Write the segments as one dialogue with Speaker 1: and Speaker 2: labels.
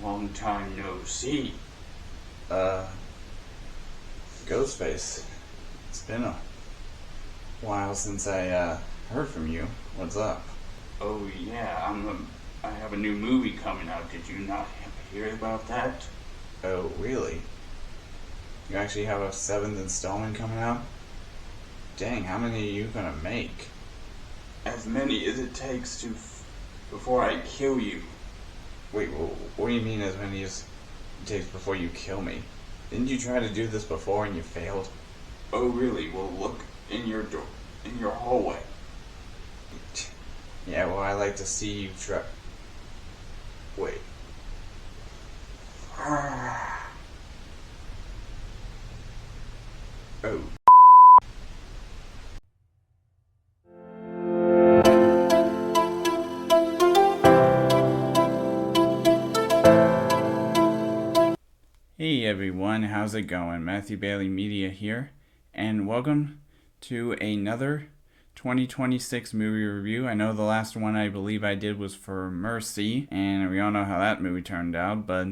Speaker 1: Long time no see.
Speaker 2: Uh, Ghostface. It's been a while since I heard from you. What's up?
Speaker 1: Oh yeah, I have a new movie coming out. Did you not hear about that?
Speaker 2: Oh, really? You actually have a seventh installment coming out? Dang, how many are you gonna make?
Speaker 1: As many as it takes before I kill you.
Speaker 2: Wait, what do you mean as many as it takes before you kill me? Didn't you try to do this before and you failed?
Speaker 1: Oh really? Well, look in your hallway.
Speaker 2: Yeah, well, I like to see you try. Wait. Oh. Hey everyone, how's it going? Matthew Bailey Media here, and welcome to another 2026 movie review. I know the last one I believe I did was for Mercy, and we all know how that movie turned out, but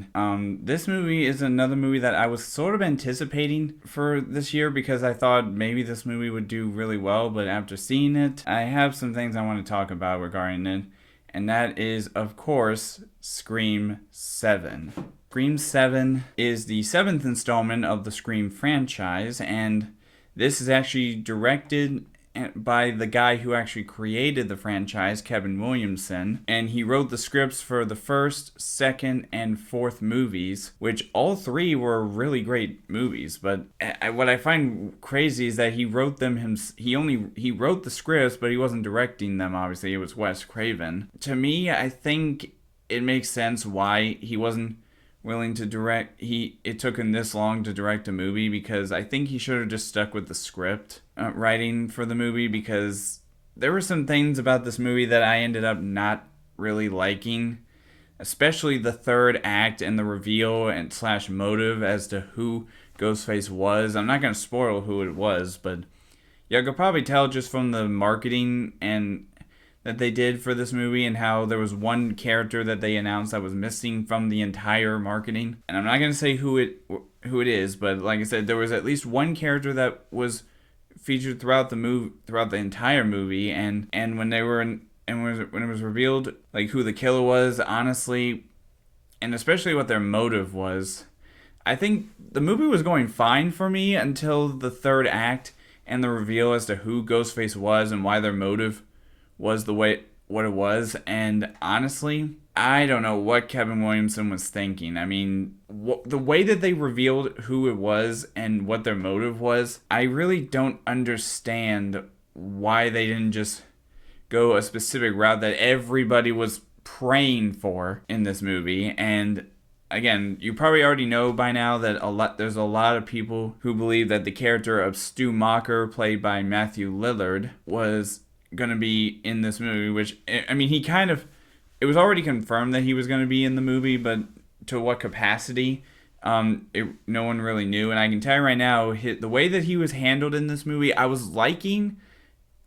Speaker 2: this movie is another movie that I was sort of anticipating for this year because I thought maybe this movie would do really well, but after seeing it, I have some things I want to talk about regarding it, and that is, of course, Scream 7. Scream 7 is the seventh installment of the Scream franchise, and this is actually directed by the guy who actually created the franchise, Kevin Williamson, and he wrote the scripts for the first, second, and fourth movies, which all three were really great movies. But what I find crazy is that he wrote them he wrote the scripts, but he wasn't directing them. Obviously, it was Wes Craven. To me, I think it makes sense why he wasn't willing to direct. It took him this long to direct a movie because I think he should have just stuck with the script writing for the movie, because there were some things about this movie that I ended up not really liking, especially the third act and the reveal and slash motive as to who Ghostface was. I'm not going to spoil who it was, but you could probably tell just from the marketing and that they did for this movie, and how there was one character that they announced that was missing from the entire marketing. And I'm not going to say who it is, but like I said, there was at least one character that was featured throughout the entire movie, and when they were when it was revealed like who the killer was, honestly, and especially what their motive was, I think the movie was going fine for me until the third act and the reveal as to who Ghostface was and why their motive was what it was. And honestly, I don't know what Kevin Williamson was thinking. I mean, the way that they revealed who it was and what their motive was, I really don't understand why they didn't just go a specific route that everybody was praying for in this movie. And again, you probably already know by now that there's a lot of people who believe that the character of Stu Macher, played by Matthew Lillard, was going to be in this movie, which, I mean, it was already confirmed that he was going to be in the movie, but to what capacity, no one really knew. And I can tell you right now, the way that he was handled in this movie, I was liking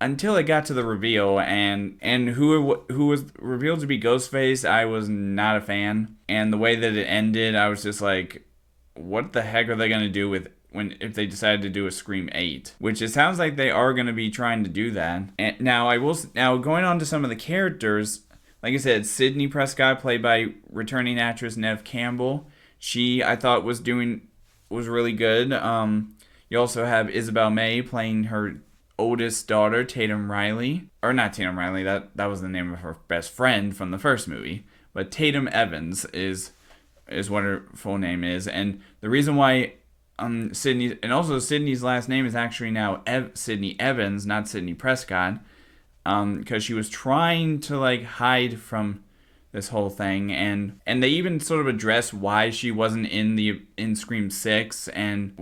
Speaker 2: until it got to the reveal, and who was revealed to be Ghostface, I was not a fan. And the way that it ended, I was just like, what the heck are they going to do with if they decided to do a Scream 8, which it sounds like they are going to be trying to do that. And now going on to some of the characters, like I said, Sidney Prescott, played by returning actress Neve Campbell. She, I thought, was really good. You also have Isabel May playing her oldest daughter, Tatum Riley, or not Tatum Riley. That was the name of her best friend from the first movie, but Tatum Evans is what her full name is. And the reason why Sydney's last name is actually now Sydney Evans, not Sidney Prescott, because she was trying to like hide from this whole thing, and they even sort of address why she wasn't in Scream 6, and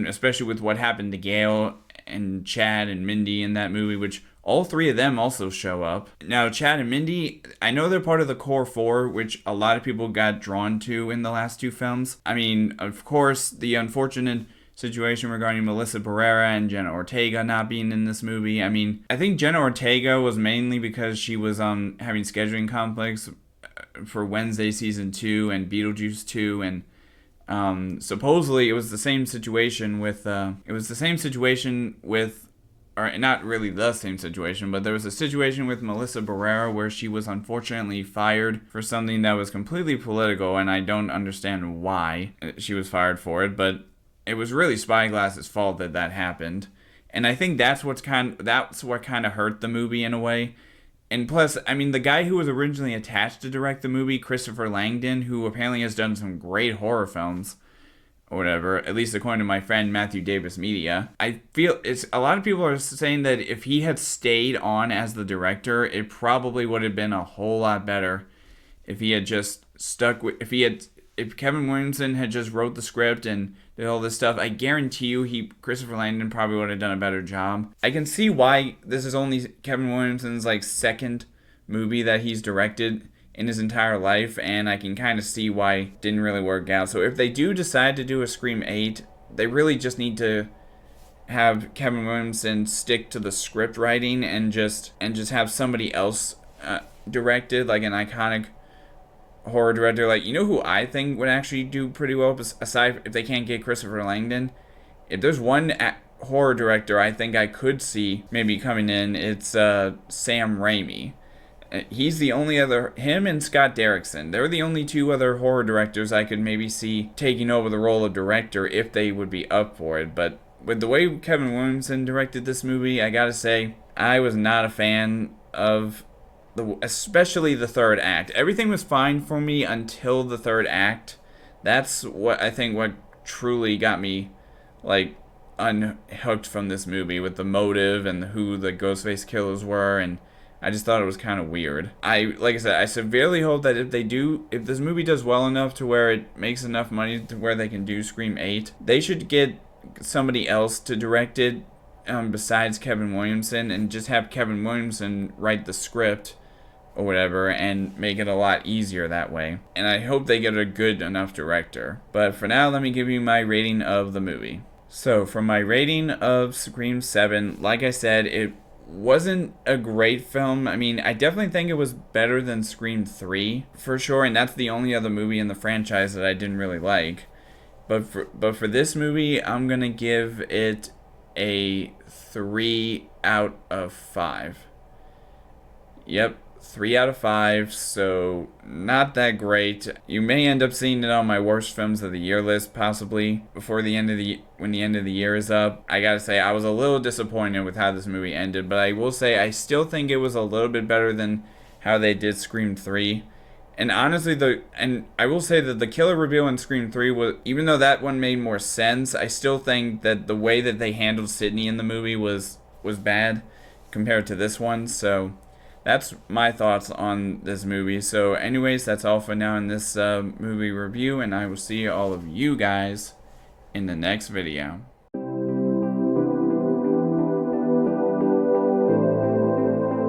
Speaker 2: especially with what happened to Gail and Chad and Mindy in that movie, which all three of them also show up. Now, Chad and Mindy, I know they're part of the Core 4, which a lot of people got drawn to in the last two films. I mean, of course, the unfortunate situation regarding Melissa Barrera and Jenna Ortega not being in this movie. I mean, I think Jenna Ortega was mainly because she was having scheduling conflicts for Wednesday season 2 and Beetlejuice 2, and supposedly it was the same situation with or not really the same situation, but there was a situation with Melissa Barrera where she was unfortunately fired for something that was completely political, and I don't understand why she was fired for it, but it was really Spyglass's fault that happened. And I think that's what kind of hurt the movie in a way. And plus, I mean, the guy who was originally attached to direct the movie, Christopher Langdon, who apparently has done some great horror films, or whatever, at least according to my friend Matthew Davis Media. I feel a lot of people are saying that if he had stayed on as the director, it probably would have been a whole lot better if he had just stuck with, if Kevin Williamson had just wrote the script and did all this stuff. I guarantee you Christopher Landon probably would have done a better job. I can see why this is only Kevin Williamson's second movie that he's directed in his entire life, and I can kind of see why it didn't really work out. So if they do decide to do a Scream 8, they really just need to have Kevin Williamson stick to the script writing and just have somebody else direct it, like an iconic horror director. Like, you know who I think would actually do pretty well, aside if they can't get Christopher Langdon? If there's one horror director I think I could see maybe coming in, it's Sam Raimi. He's the only other, him and Scott Derrickson, they're the only two other horror directors I could maybe see taking over the role of director if they would be up for it. But with the way Kevin Williamson directed this movie, I gotta say, I was not a fan of especially the third act. Everything was fine for me until the third act. That's what truly got me unhooked from this movie, with the motive and who the Ghostface killers were, and I just thought it was kind of weird. Like I said, I severely hope that if this movie does well enough to where it makes enough money to where they can do Scream 8, they should get somebody else to direct it besides Kevin Williamson, and just have Kevin Williamson write the script or whatever, and make it a lot easier that way. And I hope they get a good enough director. But for now, let me give you my rating of the movie. So, for my rating of Scream 7, like I said, it wasn't a great film. I mean, I definitely think it was better than Scream 3, for sure, and that's the only other movie in the franchise that I didn't really like. But for this movie, I'm gonna give it a 3 out of 5. Yep, 3 out of 5, so not that great. You may end up seeing it on my worst films of the year list, possibly, when the end of the year is up. I gotta say, I was a little disappointed with how this movie ended, but I will say I still think it was a little bit better than how they did Scream 3. And honestly, I will say that the killer reveal in Scream 3 was, even though that one made more sense, I still think that the way that they handled Sidney in the movie was bad compared to this one. So that's my thoughts on this movie. So anyways, that's all for now in this movie review, and I will see all of you guys in the next video.